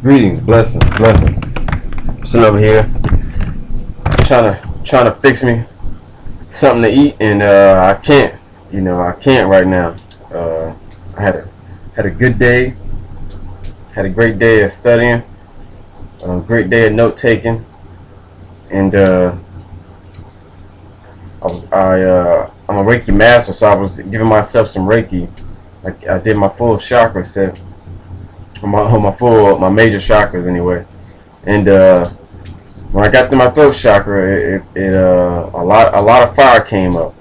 Greetings, blessings. Sitting over here, trying to fix me something to eat, and I can't. I can't right now. I had a good day, had a great day of studying, a great day of note taking, and I'm a Reiki master, so I was giving myself some Reiki. I did my full chakra set, my major chakras anyway, and when I got to my throat chakra, a lot of fire came up.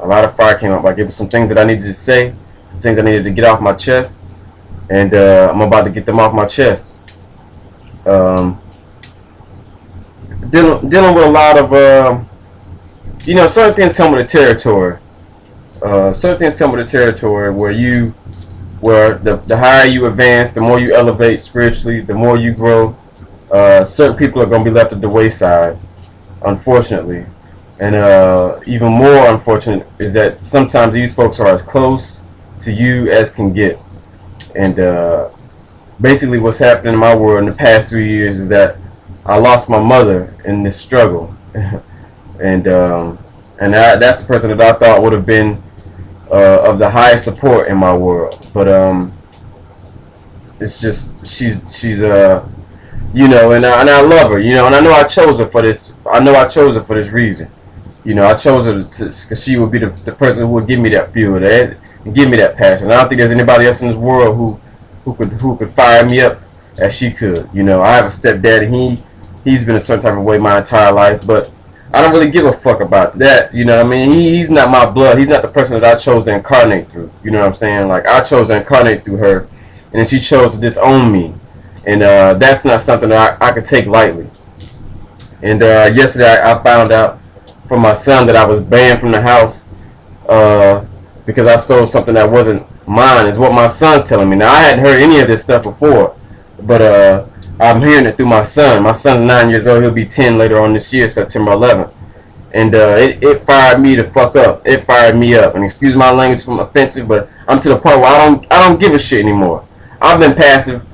Like it was some things that I needed to say, some things I needed to get off my chest, and I'm about to get them off my chest. Dealing with a lot of certain things come with the territory. Certain things come with the territory where the higher you advance, the more you elevate spiritually, the more you grow. Certain people are going to be left at the wayside, unfortunately. And even more unfortunate is that sometimes these folks are as close to you as can get. And basically what's happened in my world in the past 3 years is that I lost my mother in this struggle. and that's the person that I thought would have been of the highest support in my world, but it's just she's and I love her, and I know I chose her for this. I know I chose her for this reason. I chose her because she would be the person who would give me that fuel, and give me that passion. I don't think there's anybody else in this world who could fire me up as she could. I have a stepdad, and he's been a certain type of way my entire life, but I don't really give a fuck about that. You know what I mean? He's not my blood. He's not the person that I chose to incarnate through. You know what I'm saying? Like, I chose to incarnate through her, and then she chose to disown me. And that's not something that I could take lightly. And yesterday I found out from my son that I was banned from the house because I stole something that wasn't mine, is what my son's telling me. Now, I hadn't heard any of this stuff before, but I'm hearing it through my son. My son's 9 years old. He'll be 10 later on this year, September 11th. And it fired me the fuck up. It fired me up. And excuse my language if I'm offensive, but I'm to the point where I don't give a shit anymore. I've been passive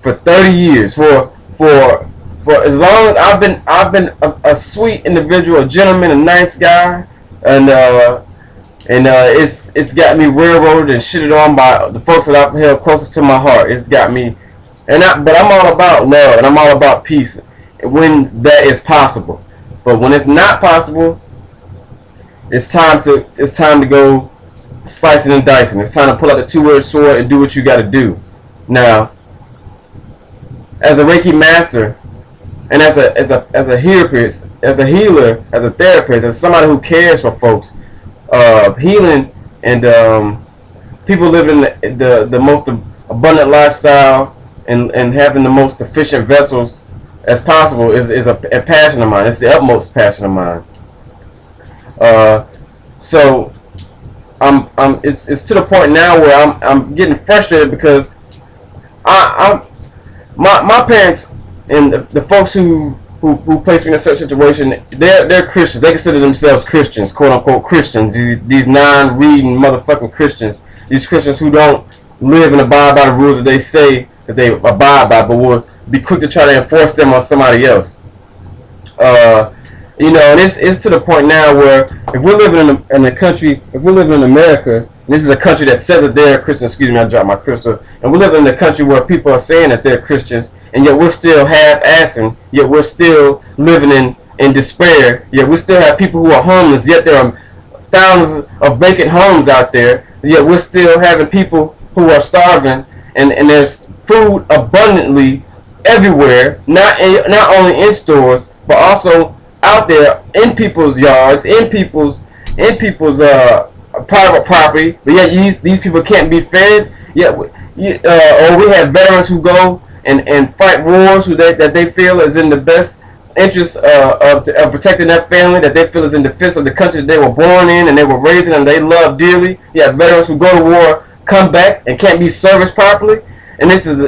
for 30 years. For as long as I've been a sweet individual, a gentleman, a nice guy, and it's got me railroaded and shitted on by the folks that I've held closest to my heart. It's got me. But I'm all about love, and I'm all about peace when that is possible. But when it's not possible, it's time to go slicing and dicing. It's time to pull out the two-edged sword and do what you got to do. Now, as a Reiki master, and as a healer, as a therapist, as somebody who cares for folks, healing and people living the most abundant lifestyle, and having the most efficient vessels as possible is a passion of mine. It's the utmost passion of mine. So it's to the point now where I'm getting frustrated because my parents and the folks who placed me in a certain situation, they're Christians. They consider themselves Christians, quote unquote Christians. These non-reading motherfucking Christians. These Christians who don't live and abide by the rules that they say that they abide by, but will be quick to try to enforce them on somebody else. And it's to the point now where if we're living in a country, if we're living in America, and this is a country that says that they're Christian, excuse me, I dropped my crystal, and we're living in a country where people are saying that they're Christians, and yet we're still half-assing, yet we're still living in despair, yet we still have people who are homeless, yet there are thousands of vacant homes out there, yet we're still having people who are starving, and there's food abundantly everywhere, not only in stores, but also out there in people's yards, in people's private property. But yet these people can't be fed. Yet, or we have veterans who go and fight wars that they feel is in the best interest of protecting their family, that they feel is in defense of the country that they were born in and they were raised in and they love dearly. You have veterans who go to war, come back, and can't be serviced properly. And this is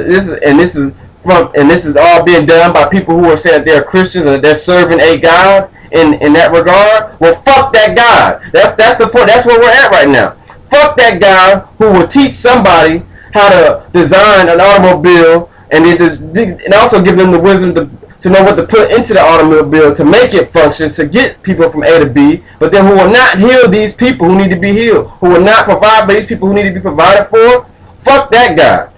all being done by people who are saying that they're Christians and that they're serving a God in that regard. Well, fuck that God. That's the point. That's where we're at right now. Fuck that guy who will teach somebody how to design an automobile and also give them the wisdom to know what to put into the automobile to make it function, to get people from A to B, but then who will not heal these people who need to be healed, who will not provide for these people who need to be provided for. Fuck that guy.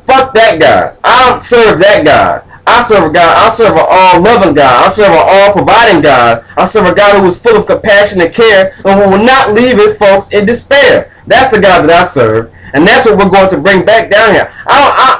Fuck that guy. I don't serve that God. I serve a God. I serve an all-loving God. I serve an all-providing God. I serve a God who is full of compassion and care and who will not leave his folks in despair. That's the God that I serve. And that's what we're going to bring back down here.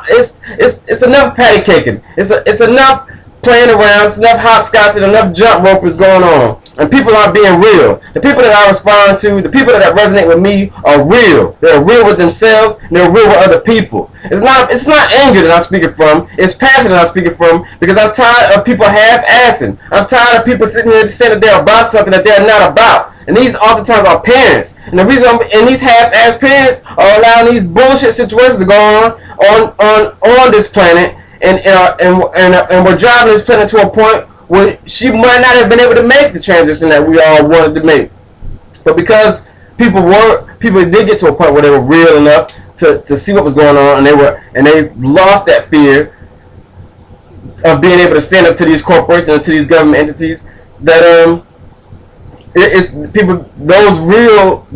It's enough patty caking. It's enough playing around. It's enough hopscotching. Enough jump rope is going on. And people are being real. The people that I respond to, the people that resonate with me are real. They're real with themselves, and they're real with other people. It's not anger that I'm speaking from. It's passion that I'm speaking from, because I'm tired of people half-assing. I'm tired of people sitting here saying that they're about something that they're not about. And these oftentimes are parents. And the reason these half-ass parents are allowing these bullshit situations to go on this planet, and we're driving this planet to a point where she might not have been able to make the transition that we all wanted to make. But because people did get to a point where they were real enough to see what was going on, and they lost that fear of being able to stand up to these corporations and to these government entities, that it's people, those real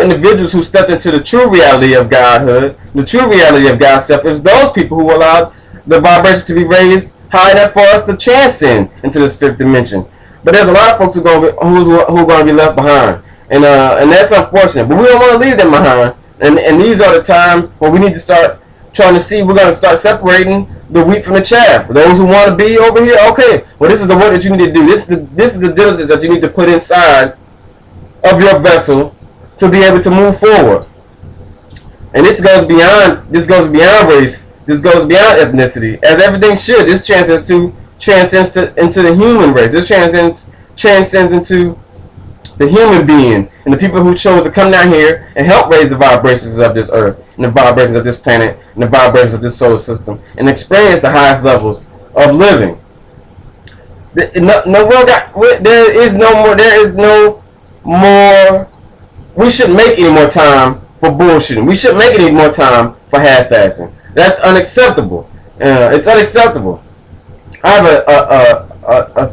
individuals who stepped into the true reality of Godhood, the true reality of God's self. It's those people who allowed the vibrations to be raised high enough for us to transcend into this fifth dimension. But there's a lot of folks who are going to be left behind, and that's unfortunate. But we don't want to leave them behind. And these are the times when we need to start trying to see. We're going to start separating the wheat from the chaff. Those who want to be over here, okay, well, this is the work that you need to do. This is the diligence that you need to put inside of your vessel to be able to move forward. And this goes beyond race. This goes beyond ethnicity, as everything should. This transcends into the human race. This transcends into the human being and the people who chose to come down here and help raise the vibrations of this earth, and the vibrations of this planet, and the vibrations of this solar system, and experience the highest levels of living. There is no more. We shouldn't make any more time for bullshitting. We shouldn't make any more time for half-assing. That's unacceptable. It's unacceptable. I have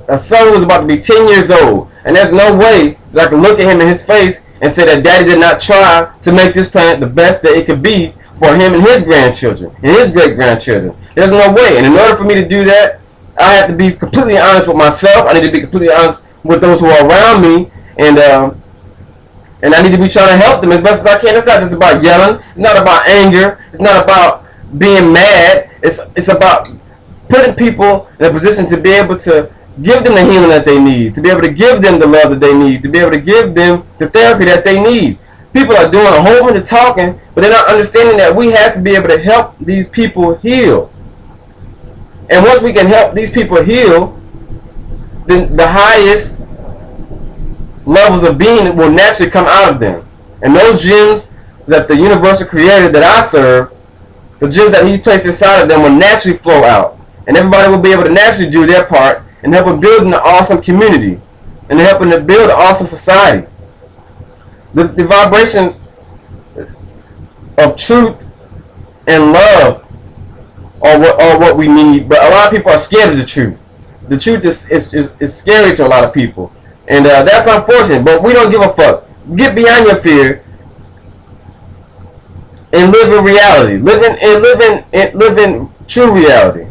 a son who's about to be 10 years old, and there's no way that I can look at him in his face and say that Daddy did not try to make this planet the best that it could be for him and his grandchildren and his great-grandchildren. There's no way. And in order for me to do that, I have to be completely honest with myself. I need to be completely honest with those who are around me, and I need to be trying to help them as best as I can. It's not just about yelling. It's not about anger. It's not about being mad. It's about putting people in a position to be able to give them the healing that they need, to be able to give them the love that they need, to be able to give them the therapy that they need. People are doing a whole bunch of talking, but they're not understanding that we have to be able to help these people heal. And once we can help these people heal, then the highest levels of being will naturally come out of them. And those gems that the universal creator that I serve, the gems that he placed inside of them, will naturally flow out. And everybody will be able to naturally do their part and help them build an awesome community and helping to build an awesome society. The vibrations of truth and love are what we need, but a lot of people are scared of the truth. The truth is scary to a lot of people, and that's unfortunate, but we don't give a fuck. Get beyond your fear and live in reality. Live in true reality.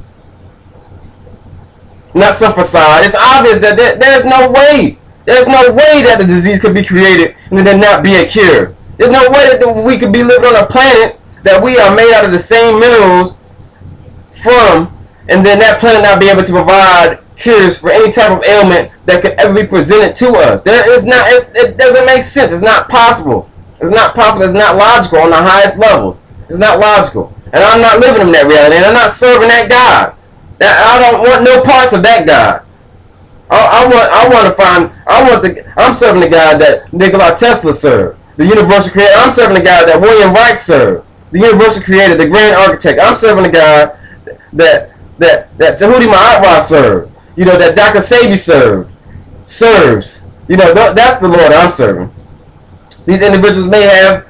Not some facade. It's obvious that there's no way that the disease could be created and then there not be a cure. There's no way that we could be living on a planet that we are made out of the same minerals from, and then that planet not be able to provide cures for any type of ailment that could ever be presented to us. It doesn't make sense. It's not possible. It's not possible. It's not logical on the highest levels. It's not logical. And I'm not living in that reality, and I'm not serving that God. I don't want no parts of that God. I'm serving the God that Nikola Tesla served, the universal creator. I'm serving the God that William Reich served, the universal creator, the grand architect. I'm serving the God that Tahuti Mahatma served, that Dr. Sebi serves. That's the Lord I'm serving. These individuals may have,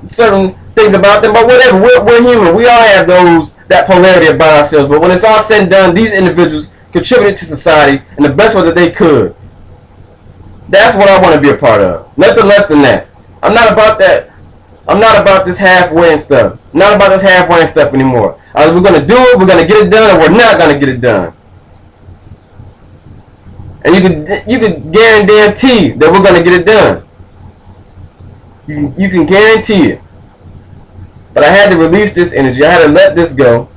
certain things about them, but whatever. We're human. We all have that polarity about ourselves. But when it's all said and done, these individuals contributed to society in the best way that they could. That's what I want to be a part of. Nothing less than that. I'm not about that. I'm not about this halfway and stuff. Not about this halfway and stuff anymore. Either we're going to do it, we're going to get it done, or we're not going to get it done. And you can guarantee that we're going to get it done. You can guarantee it. But I had to release this energy. I had to let this go.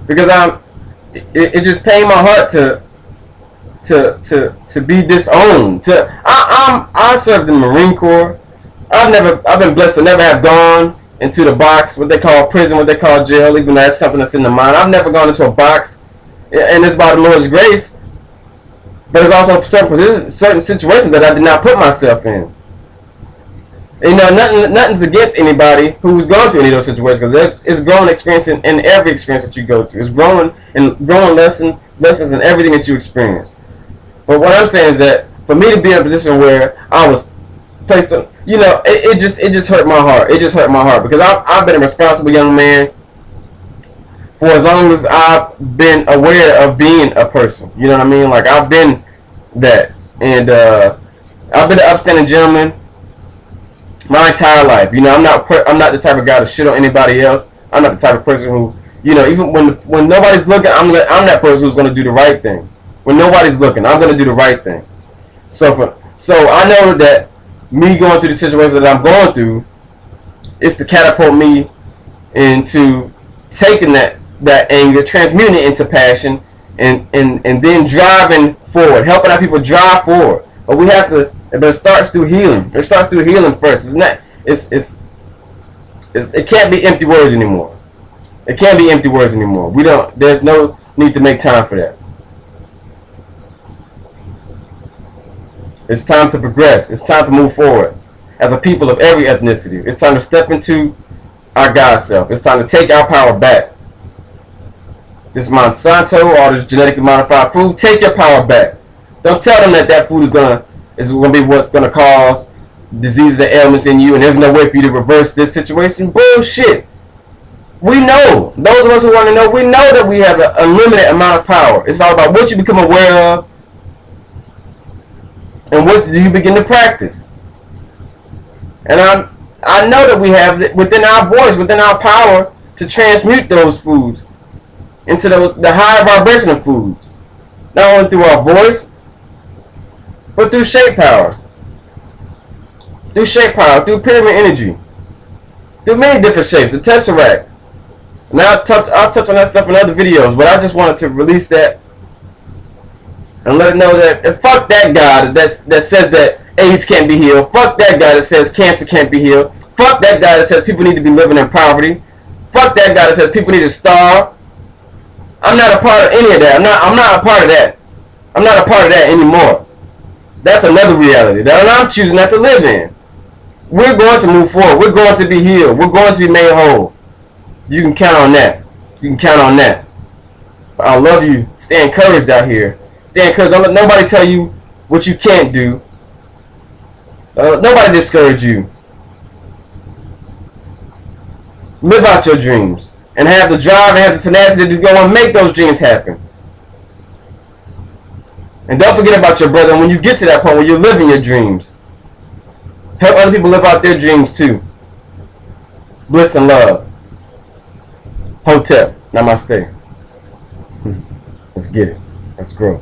Because it just pained my heart to be disowned. I served in the Marine Corps. I've been blessed to never have gone into the box, what they call prison, what they call jail, even though that's something that's in the mind. I've never gone into a box, and it's by the Lord's grace. But there's also certain situations that I did not put myself in. You know, nothing's against anybody who's gone through any of those situations, because it's growing experience in every experience that you go through. It's growing lessons in everything that you experience. But what I'm saying is that for me to be in a position where I was placed on, you know, it just hurt my heart. It just hurt my heart, because I've been a responsible young man for as long as I've been aware of being a person. You know what I mean? Like, I've been that, and I've been an upstanding gentleman my entire life. You know, I'm not the type of guy to shit on anybody else. I'm not the type of person who, you know, even when nobody's looking, I'm that person who's going to do the right thing. When nobody's looking, I'm going to do the right thing. So I know that me going through the situations that I'm going through is to catapult me into taking that anger, transmuting it into passion, and then driving forward, helping our people drive forward. But we have to. But it starts through healing. It starts through healing first. It's not. It can't be empty words anymore. It can't be empty words anymore. We don't. There's no need to make time for that. It's time to progress. It's time to move forward. As a people of every ethnicity, it's time to step into our God self. It's time to take our power back. This Monsanto, all this genetically modified food, take your power back. Don't tell them that food is going to be what's going to cause diseases and ailments in you, and there's no way for you to reverse this situation. Bullshit. We know. Those of us who want to know, we know that we have an unlimited amount of power. It's all about what you become aware of and what do you begin to practice. And I know that we have within our voice, within our power, to transmute those foods into the higher vibration of foods. Not only through our voice, but through shape power. Through shape power, through pyramid energy. Through many different shapes. The Tesseract. And I'll touch on that stuff in other videos, but I just wanted to release that and let it know that, and fuck that guy that says that AIDS can't be healed. Fuck that guy that says cancer can't be healed. Fuck that guy that says people need to be living in poverty. Fuck that guy that says people need to starve. I'm not a part of any of that. I'm not a part of that. I'm not a part of that anymore. That's another reality that I'm choosing not to live in. We're going to move forward. We're going to be healed. We're going to be made whole. You can count on that. You can count on that. I love you. Stay encouraged out here. Stay encouraged. Don't let nobody tell you what you can't do. Nobody discourage you. Live out your dreams and have the drive and have the tenacity to go and make those dreams happen. And don't forget about your brother when you get to that point where you're living your dreams. Help other people live out their dreams too. Bliss and love. Hotep. Namaste. Let's get it. Let's grow.